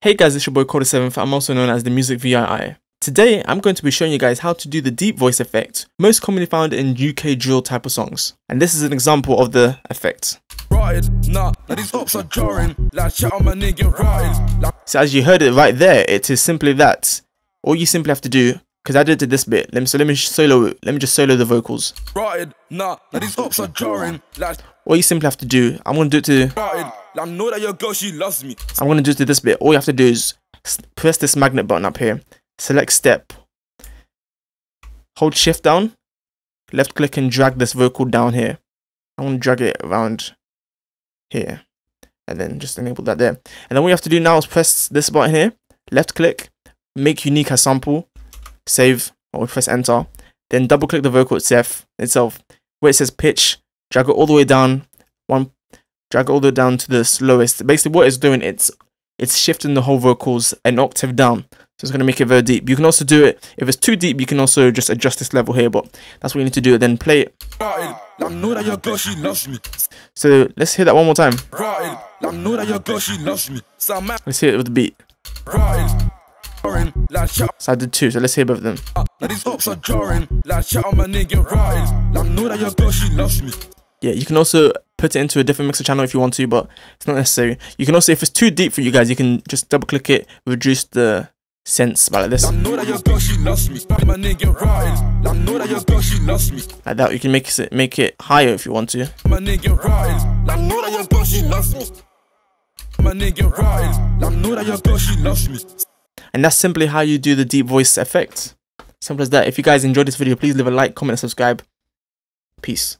Hey guys, it's your boy Code7th. I'm also known as the Music VII. Today, I'm going to be showing you guys how to do the deep voice effect, most commonly found in UK drill type of songs. And this is an example of the effect. So as you heard it right there, it is simply that. All you simply have to do, because I did it to this bit, let me just solo the vocals. All you simply have to do, I'm going to do it to... I know that your girl, she loves me. I'm going to do it to this bit. All you have to do is press this magnet button up here. Select step. Hold shift down. Left click and drag this vocal down here. I'm going to drag it around here. And then just enable that there. And then what you have to do now is press this button here. Left click. Make unique as sample. Save. Or press enter. Then double click the vocal itself. Where it says pitch. Drag it all the way down. Drag it all the way down to the slowest. Basically what it's doing, it's shifting the whole vocals an octave down. So it's going to make it very deep. You can also do it, if it's too deep, you can also just adjust this level here, but that's what you need to do. Then play it. So let's hear that one more time. Let's hear it with the beat. So I did two, so let's hear both of them. Yeah, you can also put it into a different mixer channel if you want to, but it's not necessary. You can also, if it's too deep for you guys, you can just double click it, reduce the sense like this. Like that, you can make it higher if you want to. And that's simply how you do the deep voice effect. Simple as that. If you guys enjoyed this video, please leave a like, comment, and subscribe. Peace.